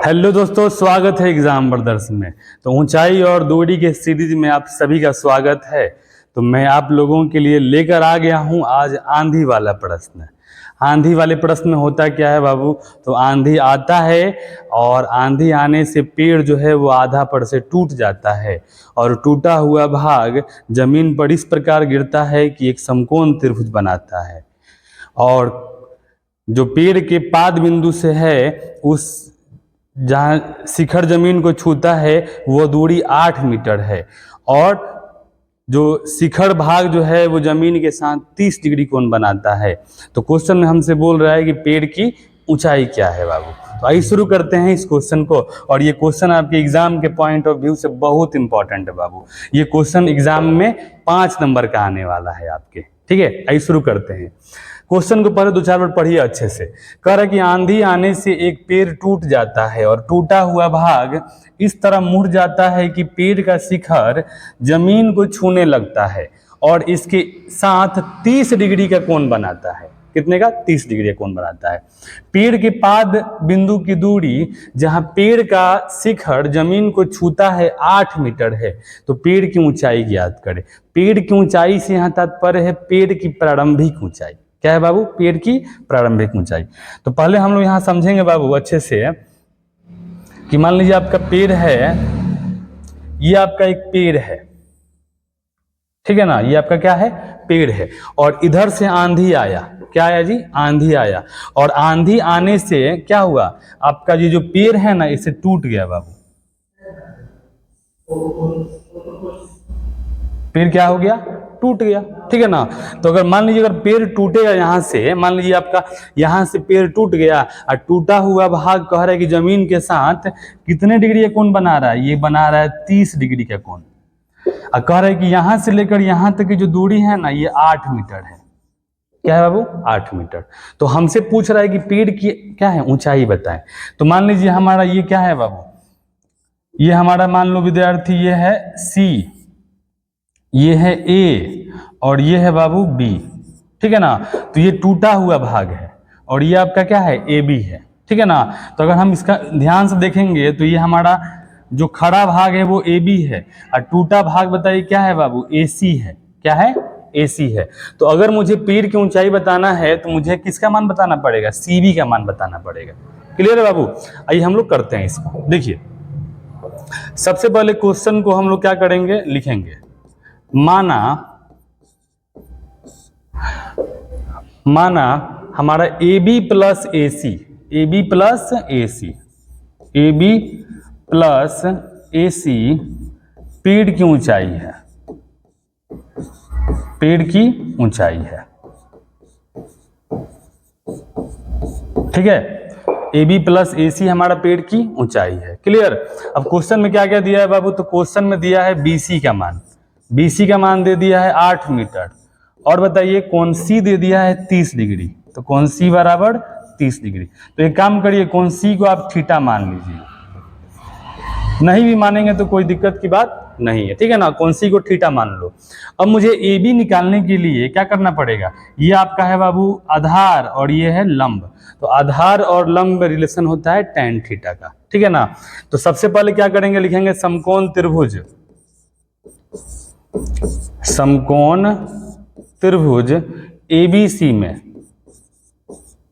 Hello दोस्तों, स्वागत है एग्जाम ब्रदर्स में। तो ऊंचाई और दूरी के सीरीज में आप सभी का स्वागत है। तो मैं आप लोगों के लिए लेकर आ गया हूं आज आंधी वाला प्रश्न। आंधी वाले प्रश्न में होता क्या है बाबू, तो आंधी आता है और आंधी आने से पेड़ जो है वो आधा पर से टूट जाता है और टूटा हुआ भाग जमीन पर इस प्रकार गिरता है कि एक समकोण त्रिभुज बनाता है। और जो पेड़ के पाद बिंदु से है उस जहाँ शिखर जमीन को छूता है वो दूरी 8 मीटर है और जो शिखर भाग जो है वो जमीन के साथ 30 डिग्री कोण बनाता है। तो क्वेश्चन में हमसे बोल रहा है कि पेड़ की ऊंचाई क्या है बाबू। तो आइए शुरू करते हैं इस क्वेश्चन को। और ये क्वेश्चन आपके एग्जाम के पॉइंट ऑफ व्यू से बहुत इंपॉर्टेंट है बाबू। ये क्वेश्चन एग्जाम में 5 नंबर का आने वाला है आपके। ठीक है, आइए शुरू करते हैं। क्वेश्चन को पहले 2-4 बार पढ़िए अच्छे से। कह रहा है कि आंधी आने से एक पेड़ टूट जाता है और टूटा हुआ भाग इस तरह मुड़ जाता है कि पेड़ का शिखर जमीन को छूने लगता है और इसके साथ 30 डिग्री का कोण बनाता है। कितने का? 30 डिग्री का कोण बनाता है। पेड़ के पाद बिंदु की दूरी जहां पेड़ का शिखर जमीन को छूता है 8 मीटर है। तो पेड़ की ऊंचाई ज्ञात करें। पेड़ की ऊंचाई से यहाँ तात्पर्य है पेड़ की प्रारंभिक ऊंचाई। क्या है बाबू? पेड़ की प्रारंभिक ऊंचाई। तो पहले हम लोग यहां समझेंगे बाबू अच्छे से कि मान लीजिए आपका पेड़ है, ये आपका एक पेड़ है, ठीक है ना, ये आपका क्या है? पेड़ है। और इधर से आंधी आया। क्या आया जी? आंधी आया। और आंधी आने से क्या हुआ? आपका ये जो पेड़ है ना इसे टूट गया बाबू। पेड़ क्या हो गया? टूट गया। ठीक है ना। तो अगर मान लीजिए अगर पेड़ टूटेगा यहां से, मान लीजिए आपका यहां से पेड़ टूट गया और टूटा हुआ भाग कह रहा है कि जमीन के साथ कितने डिग्री का कोण बना रहा है? ये बना रहा है 30 डिग्री का कोण। और कह रहा है कि यहां से लेकर यहां तक की जो दूरी है ना ये 8 मीटर है। क्या है बाबू? 8 मीटर। तो हमसे पूछ रहा है कि पेड़ की क्या है? ऊंचाई बताएं। तो मान लीजिए हमारा ये क्या है बाबू? ये हमारा मान लो विद्यार्थी ये है सी, ये है ए और ये है बाबू बी। ठीक है ना। तो ये टूटा हुआ भाग है और ये आपका क्या है? ए बी है। ठीक है ना। तो अगर हम इसका ध्यान से देखेंगे तो ये हमारा जो खड़ा भाग है वो ए बी है और टूटा भाग बताइए क्या है बाबू? ए सी है। क्या है? ए सी है। तो अगर मुझे पेड़ की ऊंचाई बताना है तो मुझे किसका मान बताना पड़ेगा? सी बी का मान बताना पड़ेगा। क्लियर है बाबू? आइए हम लोग करते हैं इसको। देखिए सबसे पहले क्वेश्चन को हम लोग क्या करेंगे? लिखेंगे माना हमारा A B plus A C, A B plus A C, A B plus A C पेड़ की ऊंचाई है। पेड़ की ऊंचाई है। ठीक है। ए बी प्लस ए सी हमारा पेड़ की ऊंचाई है। क्लियर। अब क्वेश्चन में क्या क्या दिया है बाबू? तो क्वेश्चन में दिया है बी सी का मान। बी सी का मान दे दिया है 8 मीटर और बताइए कौन सी दे दिया है 30 डिग्री। तो कौन सी बराबर 30 डिग्री। तो एक काम करिए कौन सी को आप थीटा मान लीजिए। नहीं भी मानेंगे तो कोई दिक्कत की बात नहीं है। ठीक है ना। कौन सी को थीटा मान लो। अब मुझे ए बी निकालने के लिए क्या करना पड़ेगा? ये आपका है बाबू आधार और ये है लंब। तो आधार और लंब में रिलेशन होता है tan थीटा का। ठीक है ना। तो सबसे पहले क्या करेंगे? लिखेंगे समकोण त्रिभुज, समकोण त्रिभुज एबीसी में,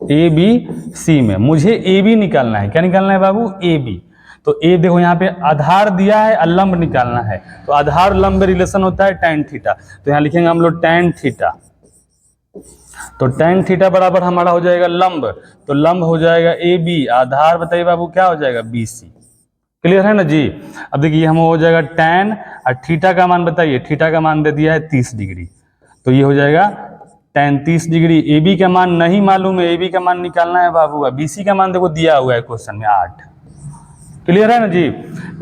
एबीसी में मुझे ए बी निकालना है। क्या निकालना है बाबू? A B. तो ए देखो यहाँ पे आधार दिया है और लंब निकालना है। तो आधार लंब रिलेशन होता है tan थीटा। तो यहाँ लिखेंगे हम लोग tan थीटा। तो tan थीटा बराबर हमारा हो जाएगा लंब। तो लंब हो जाएगा ए बी, आधार बताइए बाबू क्या हो जाएगा? B C. क्लियर है ना जी। अब देखिए हम हो जाएगा tan और थीटा का मान बताइए। थीटा का मान दे दिया है 30 डिग्री। तो ये हो जाएगा tan 30 डिग्री। ए बी का मान नहीं मालूम है, ए बी का मान निकालना है बाबू। बी सी का मान देखो दिया हुआ है क्वेश्चन में 8। क्लियर है ना जी।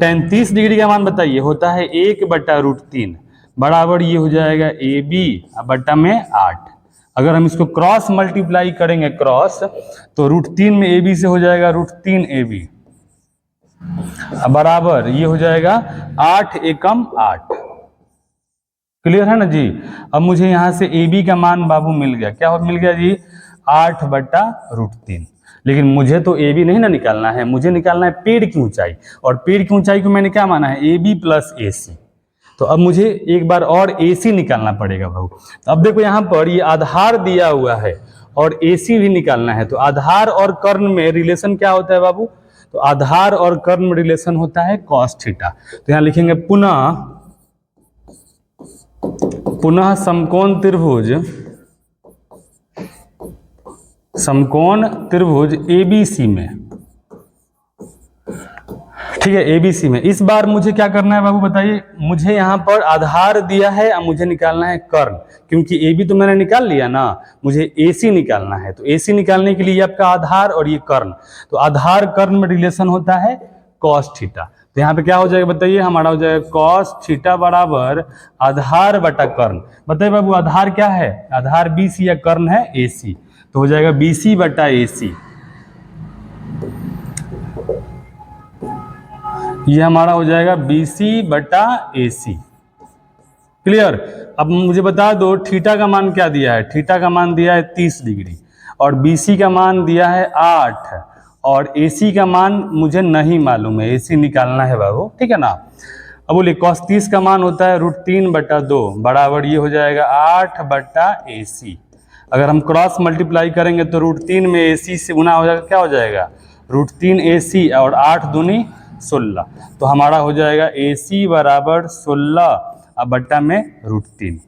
tan 30 डिग्री का मान बताइए होता है 1/√3 बराबर ये हो जाएगा ए बी बट्टा में 8। अगर हम इसको क्रॉस मल्टीप्लाई करेंगे क्रॉस तो √3 में ए बी से हो जाएगा √3 ए बी बराबर ये हो जाएगा 8 एकम 8। क्लियर है ना जी। अब मुझे यहां से ए बी का मान बाबू मिल गया। क्या मिल गया जी? 8/√3। लेकिन मुझे तो ए बी नहीं ना निकालना है, मुझे निकालना है पेड़ की ऊंचाई, और पेड़ की ऊंचाई को मैंने क्या माना है, ए बी प्लस ए सी। तो अब मुझे एक बार और ए सी निकालना पड़ेगा बाबू। तो अब देखो यहाँ पर ये आधार दिया हुआ है और ए सी भी निकालना है। तो आधार और कर्ण में रिलेशन क्या होता है बाबू, तो आधार और कर्ण में रिलेशन होता है कॉस थीटा। तो यहाँ लिखेंगे पुनः समकोण त्रिभुज एबीसी में, ठीक है, एबीसी में। इस बार मुझे क्या करना है बाबू बताइए, मुझे यहाँ पर आधार दिया है, अब मुझे निकालना है कर्ण, क्योंकि ए बी तो मैंने निकाल लिया ना, मुझे ए सी निकालना है। तो ए सी निकालने के लिए आपका आधार और ये कर्ण, तो आधार कर्ण में रिलेशन होता है कॉस थीटा। तो यहाँ पे क्या हो जाएगा बताइए, हमारा हो जाएगा कॉस थीटा बराबर आधार बटा कर्ण। बताइए बाबू आधार क्या है, आधार बी सी या कर्ण है ए सी, तो हो जाएगा बी सी बटा ए सी। ये हमारा हो जाएगा BC बटा AC। क्लियर। अब मुझे बता दो थीटा का मान क्या दिया है, थीटा का मान दिया है 30 डिग्री और BC का मान दिया है 8 और AC का मान मुझे नहीं मालूम है, AC निकालना है बाबू, ठीक है ना। अब बोलिए cos 30 का मान होता है √3/2 बराबर ये हो जाएगा 8 बटा AC। अगर हम क्रॉस मल्टीप्लाई करेंगे तो √3 में AC से गुना हो जाएगा, क्या हो जाएगा √3 AC और 8 दूनी 16। तो हमारा हो जाएगा AC बराबर 16 अब बट्टा में √3।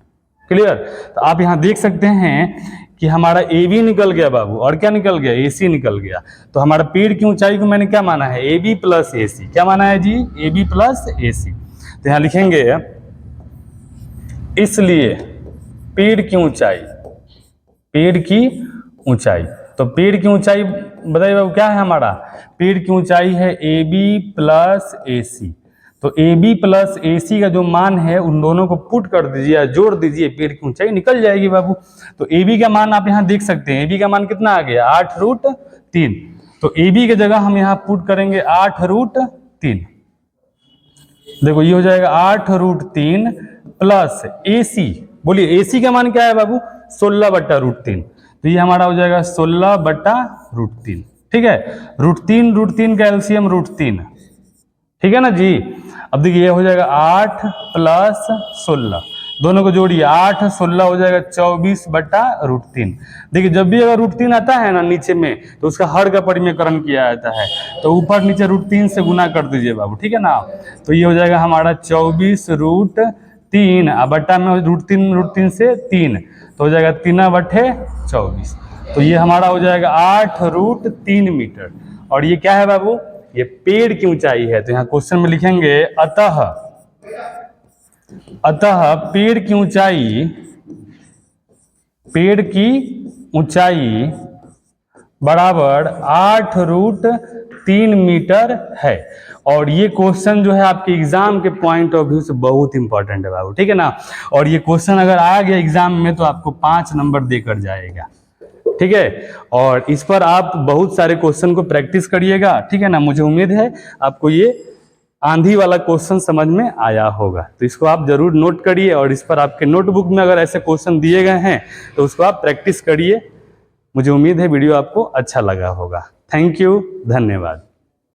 क्लियर। तो आप यहाँ देख सकते हैं कि हमारा AB निकल गया बाबू, और क्या निकल गया, AC निकल गया। तो हमारा पेड़ की ऊंचाई को मैंने क्या माना है, AB प्लस AC। क्या माना है जी, AB प्लस AC। तो यहाँ लिखेंगे इसलिए पेड़ की ऊंचाई, तो पेड़ की ऊंचाई बताइए बाबू क्या है हमारा, पेड़ की ऊंचाई है AB प्लस AC। तो AB प्लस AC का जो मान है उन दोनों को पुट कर दीजिए, जोड़ दीजिए, पेड़ की ऊंचाई निकल जाएगी बाबू। तो AB का मान आप यहाँ देख सकते हैं, AB का मान कितना आ गया 8√3। तो AB की जगह हम यहाँ पुट करेंगे 8√3। देखो ये हो जाएगा 8√3 प्लस AC। बोलिए AC का मान क्या है बाबू, 16/√3। तो ये हमारा हो जाएगा 16/√3। ठीक है, √3 का एलसीएम √3, ठीक है ना जी। अब देखिए ये हो जाएगा 8 प्लस 16, दोनों को जोड़िए 8 16 हो जाएगा 24/√3। देखिए जब भी अगर √3 आता है ना नीचे में तो उसका हर का परिमेयकरण किया जाता है, तो ऊपर नीचे √3 से गुना कर दीजिए बाबू, ठीक है ना। तो ये हो जाएगा हमारा 24√3 बट्टा में √3 से 3, तो हो जाएगा 3/24। तो ये हमारा हो जाएगा 8√3 मीटर। और ये क्या है बाबू, ये पेड़ की ऊंचाई है। तो यहाँ क्वेश्चन में लिखेंगे अतः पेड़ की ऊंचाई बराबर 8√3 मीटर है। और ये क्वेश्चन जो है आपके एग्जाम के पॉइंट ऑफ व्यू से बहुत इंपॉर्टेंट है बाबू, ठीक है ना। और ये क्वेश्चन अगर आ गया एग्जाम में तो आपको 5 नंबर देकर जाएगा, ठीक है। और इस पर आप बहुत सारे क्वेश्चन को प्रैक्टिस करिएगा, ठीक है ना। मुझे उम्मीद है आपको ये आंधी वाला क्वेश्चन समझ में आया होगा, तो इसको आप जरूर नोट करिए। और इस पर आपके नोटबुक में अगर ऐसे क्वेश्चन दिए गए हैं तो उसको आप प्रैक्टिस करिए। मुझे उम्मीद है वीडियो आपको अच्छा लगा होगा। थैंक यू, धन्यवाद।